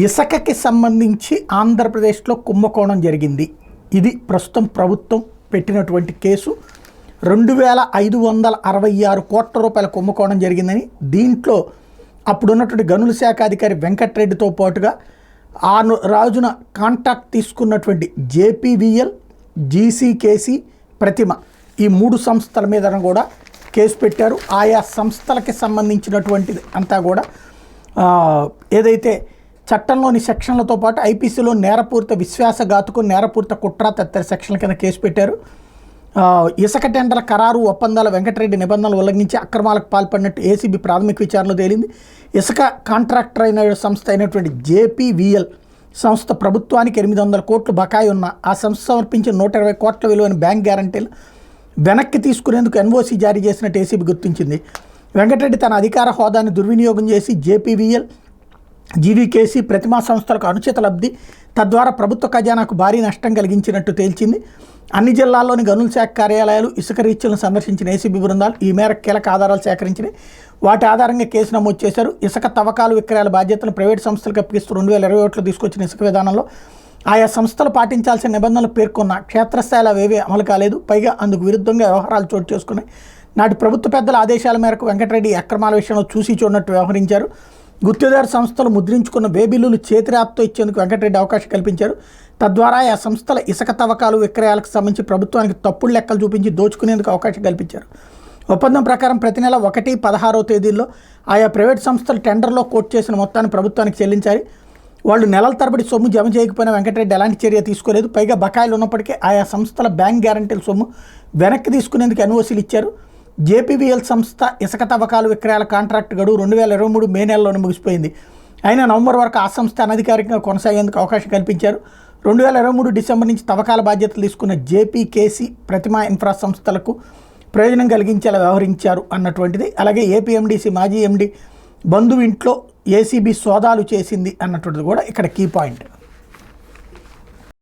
ఇసుకకి సంబంధించి ఆంధ్రప్రదేశ్లో కుంభకోణం జరిగింది. ఇది ప్రస్తుతం ప్రభుత్వం పెట్టినటువంటి కేసు. 2566 కోట్ల రూపాయల కుంభకోణం జరిగిందని, దీంట్లో అప్పుడున్నటువంటి గనుల శాఖ అధికారి వెంకటరెడ్డితో పాటుగా ఆ రాజున కాంట్రాక్ట్ తీసుకున్నటువంటి జేపీవీఎల్, జీసీకేసీ, ప్రతిమ ఈ 3 సంస్థల మీద కూడా కేసు పెట్టారు. ఆయా సంస్థలకి సంబంధించినటువంటిది అంతా కూడా ఏదైతే చట్టంలోని సెక్షన్లతో పాటు ఐపీసీలో నేరపూరిత విశ్వాసఘాతుకు, నేరపూరిత కుట్ర తదితర సెక్షన్ల కింద కేసు పెట్టారు. ఇసుక టెండర్ల ఖరారు ఒప్పందాల వెంకటరెడ్డి నిబంధనలు ఉల్లంఘించి అక్రమాలకు పాల్పడినట్టు ఏసీబీ ప్రాథమిక విచారణలో తేలింది. ఇసుక కాంట్రాక్టర్ అయిన సంస్థ అయినటువంటి జేపీవీఎల్ సంస్థ ప్రభుత్వానికి 800 కోట్లు బకాయి ఉన్న ఆ సంస్థ సమర్పించిన 120 కోట్ల విలువైన బ్యాంక్ గ్యారంటీలు వెనక్కి తీసుకునేందుకు ఎన్ఓసీ జారీ చేసినట్టు ఏసీబీ గుర్తించింది. వెంకటరెడ్డి తన అధికార హోదాని దుర్వినియోగం చేసి జేపీవీఎల్, జీవీకేసీ, ప్రతిమా సంస్థలకు అనుచిత లబ్ధి, తద్వారా ప్రభుత్వ ఖజానాకు భారీ నష్టం కలిగించినట్టు తేల్చింది. అన్ని జిల్లాల్లోని గనుల శాఖ కార్యాలయాలు, ఇసుక రీచ్లను సందర్శించిన ఏసీబీ బృందాలు ఈ మేరకు కీలక ఆధారాలు సేకరించినాయి. వాటి ఆధారంగా కేసు నమోదు చేశారు. ఇసుక తవ్వకాలు, విక్రయాల బాధ్యతలను ప్రైవేటు సంస్థలకు అప్పగిస్తూ 2021లో తీసుకొచ్చిన ఇసుక విధానంలో ఆయా సంస్థలు పాటించాల్సిన నిబంధనలు పేర్కొన్న క్షేత్రస్థాయిలో అవేవీ అమలు కాలేదు. పైగా అందుకు విరుద్ధంగా వ్యవహారాలు చోటు చేసుకున్నాయి. నాటి ప్రభుత్వ పెద్దల ఆదేశాల మేరకు వెంకటరెడ్డి అక్రమాల విషయంలో చూసి చూడనట్టు వ్యవహరించారు. గుత్తేదారు సంస్థలు ముద్రించుకున్న బిల్లులు చేతిరాప్తో ఇచ్చేందుకు వెంకటరెడ్డి అవకాశం కల్పించారు. తద్వారా ఆ సంస్థల ఇసుక తవ్వకాలు, విక్రయాలకు సంబంధించి ప్రభుత్వానికి తప్పుడు లెక్కలు చూపించి దోచుకునేందుకు అవకాశం కల్పించారు. ఒప్పందం ప్రకారం ప్రతి నెల 1, 16వ తేదీల్లో ఆయా ప్రైవేట్ సంస్థలు టెండర్లో కోట్ చేసిన మొత్తాన్ని ప్రభుత్వానికి చెల్లించాలి. వాళ్ళు నెలల తరబడి సొమ్ము జమ చేయకపోయినా వెంకటరెడ్డి ఎలాంటి చర్య తీసుకోలేదు. పైగా బకాయిలు ఉన్నప్పటికీ ఆయా సంస్థల బ్యాంక్ గ్యారంటీల సొమ్ము వెనక్కి తీసుకునేందుకు ఎన్ఓసీలు ఇచ్చారు. జేపీవీఎల్ సంస్థ ఇసుక తవ్వకాలు, విక్రయాల కాంట్రాక్ట్ గడువు 2023 మే నెలలోనే ముగిసిపోయింది. అయినా నవంబర్ వరకు ఆ సంస్థ అనధికారికంగా కొనసాగేందుకు అవకాశం కల్పించారు. 2023 డిసెంబర్ నుంచి తవ్వకాల బాధ్యతలు తీసుకున్న జేపీకేసీ, ప్రతిమా ఇన్ఫ్రా సంస్థలకు ప్రయోజనం కలిగించేలా వ్యవహరించారు అన్నటువంటిది. అలాగే ఏపీఎండీసీ మాజీ ఎండీ బంధువు ఇంట్లో ఏసీబీ సోదాలు చేసింది అన్నటువంటిది కూడా ఇక్కడ కీ పాయింట్.